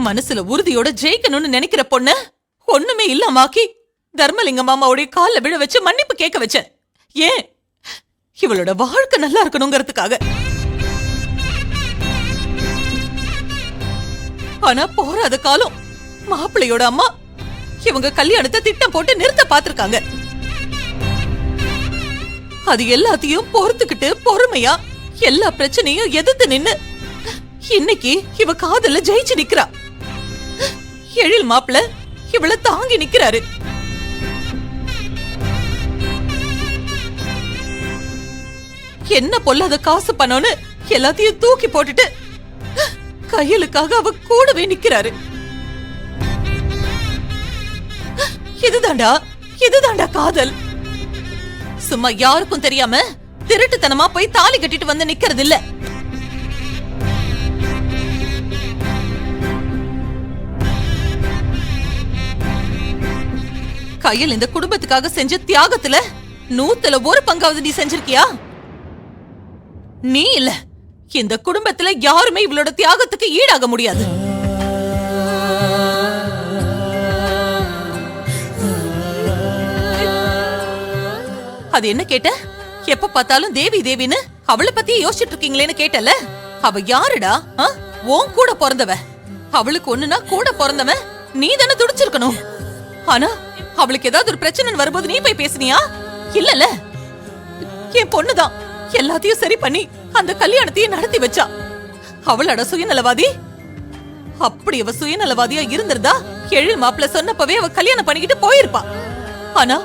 மனசுல உறுதியோட ஜெயிக்கணும்னு நினைக்கிற பொண்ண ஒண்ணுமே இல்லாமாக்கி தர்மலிங்க மாமாவுடைய கால்ல விழ வச்சு மன்னிப்பு கேட்க வச்ச. ஏன்? இவளோட வாழ்க்கை நல்லா இருக்கணுங்கிறதுக்காக. ஆனா போறாத காலம் மாப்பிள்ளையோட அம்மா இவங்க கல்யாணத்தை திட்டம் போட்டு நிறுத்த பாத்திருக்காங்க. அது எல்லாத்தையும் பொறுத்துக்கிட்டு பொறுமையா எல்லா பிரச்சனையும் எதிர்த்து நின்னு இன்னைக்கு இவ காதல ஜெயிச்சு நிக்கிறா. எழில் மாப்பிள்ள இவள தாங்கி நிக்கிறாரு. என்ன பொல்லாத காசு பணம்னு எல்லாத்தையும் தூக்கி போட்டுட்டு கையலுக்காக அவ கூடவே நிக்கிறாரு. இதுதாண்டா காதல். சும்மா யாருக்கும் தெரியாம திருட்டுத்தனமா போய் தாலி கட்டிட்டு வந்து நிக்கிறது இல்ல. கையில் இந்த குடும்பத்துக்காக செஞ்ச தியாகத்துல 100% பங்காவது நீ செஞ்சிருக்கியா? நீ இல்ல, இந்த குடும்பத்துல யாருமே இவளோட தியாகத்துக்கு ஈடாக முடியாது. அது என்ன கேட்ட? எப்ப பார்த்தாலும் தேவி தேவின்னு அவளை பத்தி யோசிச்சுட்டு இருக்கீங்களேன்னு கேட்டல. அவ யாருடா? உன் கூட பிறந்தவ. அவளுக்கு ஒண்ணுனா கூட பிறந்தவன் நீ தானே துடிச்சிருக்கணும். ஆனா அவளுக்கு ஏதாவது ஒரு பிரச்சனை வரும்போது நீ போய் பேசினியா? இல்லல, என் பொண்ணுதான் எல்லாத்தையும் சரி பண்ணி அந்த கல்யாணத்தையும் நடத்தி வச்சா. அவளோட சுயநலவாதி. அப்படி அவ சுயநலவாதியா இருந்திருந்தா எழில் மாப்பிள்ள சொன்னப்பவே அவ கல்யாணம் பண்ணிக்கிட்டு போயிருப்பா. ஆனா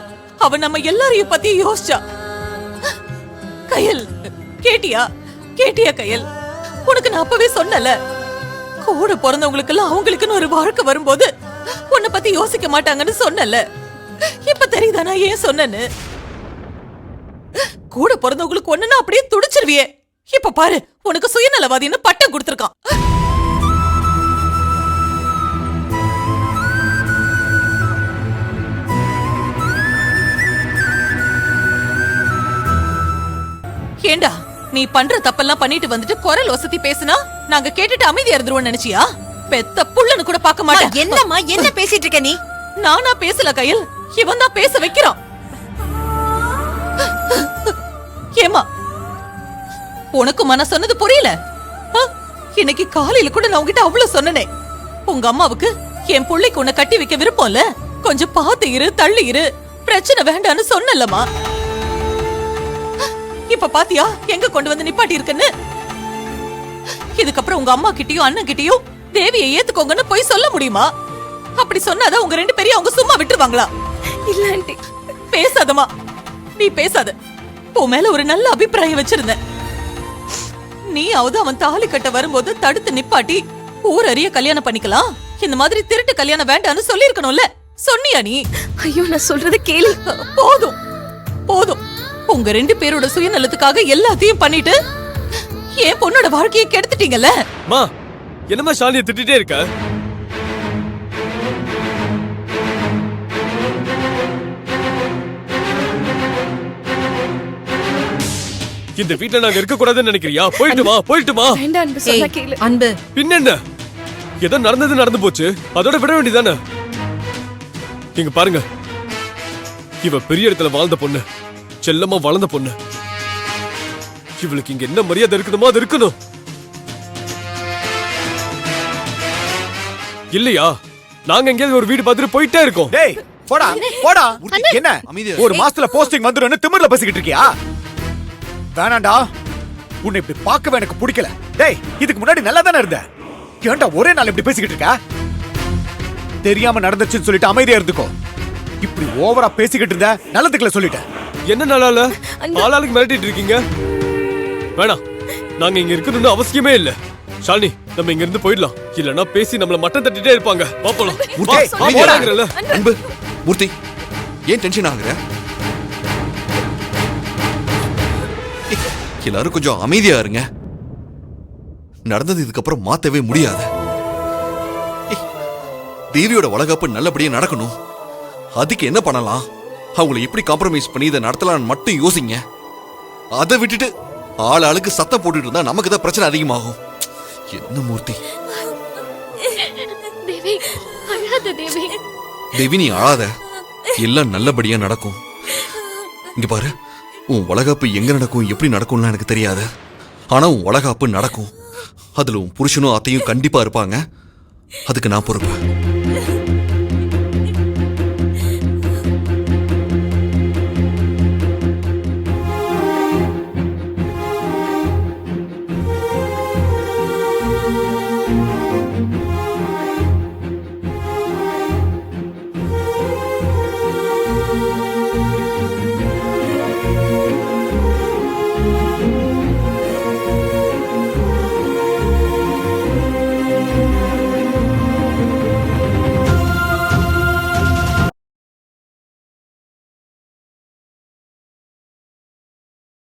அவ நம்ம எல்லாரையும் பத்தி யோசிச்சா. கயல், கேட்டியா கயல்? உனக்கு நான் அப்பவே சொன்னல, கூட பிறந்தவங்களுக்கு எல்லாம் அவங்களுக்குன்னு ஒரு வாழ்க்கை வரும்போது உன்னை பத்தி யோசிக்க மாட்டாங்கன்னு சொன்னல. இப்ப தெரியுதானா ஏன் சொன்னேன்னு? கூட பிறந்தவங்களுக்கு ஒண்ணுன்னா அப்படியே துடிச்சிருவியே. இப்ப பாரு, உனக்கு சுயநலவாதின்னு பட்டம் கொடுத்திருக்கான். ஏண்டா, நீ பண்ற தப்பெல்லாம் பண்ணிட்டு வந்துட்டு குரல் வசதி பேசினா நாங்க கேட்டுட்டு அமைதியா இருந்துருவோம் நினைச்சியா? பெத்த புள்ளன்னு கூட பாக்க மாட்டேன். என்னம்மா என்ன பேசிட்டு இருக்க நீ? நானா பேசல கயல், இவன் தான் பேச வைக்கிறான். ஏமா, உனக்கு மன சொன்னது புரியல? இன்னைக்கு காலையில கூட நான் உங்ககிட்ட அவ்வளவு சொன்னனே, உங்க அம்மாவுக்கு என் பிள்ளைக்கு உன்னை கட்டி வைக்க விருப்பம்ல, கொஞ்சம் பார்த்து இரு, தள்ளி இரு, பிரச்சனை வேண்டான்னு சொன்னலமா. இப்ப பாத்தியா எங்க கொண்டு வந்து நிப்பாட்டி இருக்குன்னு? இதுக்கப்புறம் உங்க அம்மா கிட்டயும் அண்ணன் கிட்டயும் தேவியை ஏத்துக்கோங்கன்னு போய் சொல்ல முடியுமா? அப்படி சொன்னாதான் உங்க 2 பேரையும் அவங்க சும்மா விட்டுருவாங்களா? இல்ல ஆண்டி. பேசாதமா, நீ பேசாத. உன் மேல ஒரு நல்ல அபிப்பிராயம் வச்சிருந்த. நீயாவது அவன் தாலி கட்ட வரும்போது தடுத்து நிப்பாட்டி ஊர் அறிய கல்யாணம் பண்ணிக்கலாம். இந்த மாதிரி திருட்டு கல்யாணம் வேண்டான்னு சொல்லி இருக்கணும்ல. சொன்னியா நீ? ஐயோ, நான் சொல்றத கேளு. போதும் போதும். உங்க 2 பேரோட சுயநலத்துக்காக எல்லாத்தையும் பண்ணிட்டு என் பொண்ணோட வாழ்க்கையை கெடுத்துட்டீங்கல்ல. மா, என்னமா ஷாலினியை திட்டிட்டே இருக்க? இந்த வீட்டுல நாங்க இருக்க கூடாதுன்னு நினைக்கிறியா? போயிட்டுமா. வேண்டாம் அன்பு, சொன்னா கேளு. அன்பு, பின்னென்ன? ஏதோ நடந்து போச்சு, அதோட விட வேண்டியதானே. இங்க பாருங்க, இவ பெரிய இடத்துல வாழ்ந்த பொண்ணு, செல்லமா வளர்ந்த பொண்ணு. இவளுக்கு இங்க என்ன மரியாதை இருக்கணுமோ அது இருக்கணும். இல்லையா நாங்க எங்கேயாவது ஒரு வீடு பார்த்துட்டு போயிட்டே இருக்கோம். டேய் போடா போடா. என்ன ஒரு மாசத்துல போஸ்டிங் வந்துருன்னு திமிர்ல பேசிக்கிட்டு இருக்கியா? வேணாண்டா, உன்னை இப்படி பார்க்கவே எனக்கு பிடிக்கல. டேய், இதுக்கு முன்னாடி நல்லா தானே இருந்த, ஏன்டா ஒரே நாள் இப்படி பேசிக்கிட்டு இருக்க? தெரியாம நடந்துச்சுன்னு சொல்லிட்டு அமைதியா இருந்துக்கோ. இப்படி ஓவரா பேசிக்கிட்டு இருந்த நல்லதுக்குள்ள சொல்லிட்டேன். என்ன நல்லால ஆளாளுக்கு மிரட்டிட்டு இருக்கீங்க? வேணாம், நாங்க இங்க இருக்கணும்னு அவசியமே இல்ல. ஷாலினி, நம்ம இங்க இருந்து போயிடலாம். இல்லன்னா பேசி நம்மள மட்டம் தட்டிட்டே இருப்பாங்க. வா போலாம். அன்பு, மூர்த்தி, ஏன் டென்ஷன் ஆகுற? எல்லாரும் கொஞ்சம் அமைதியா இருங்க. நடந்தது இதுக்கப்புறம் மாத்தவே முடியாது. தேவியோட வளகாப்பு நல்லபடியா நடக்கணும். அதுக்கு என்ன பண்ணலாம்? அவங்களை எப்படி காம்ப்ரமைஸ் பண்ணி இதை நடத்தலாம்னு மட்டும் யோசிங்க. அதை விட்டுட்டு ஆளுக்கு சத்தம் போட்டுட்டு இருந்தா நமக்கு தான் பிரச்சனை அதிகமாகும். என்ன மூர்த்தி? தேவி அழாத தேவி. தேவி நீ அழாத, எல்லாம் நல்லபடியா நடக்கும். இங்க பாரு, உன் வளகாப்பு எங்க நடக்கும் எப்படி நடக்கும்லாம் எனக்கு தெரியாது. ஆனா உன் வளகாப்பு நடக்கும். அதுல உன் புருஷனும் அத்தையும் கண்டிப்பா இருப்பாங்க. அதுக்கு நான் பொறுப்பு.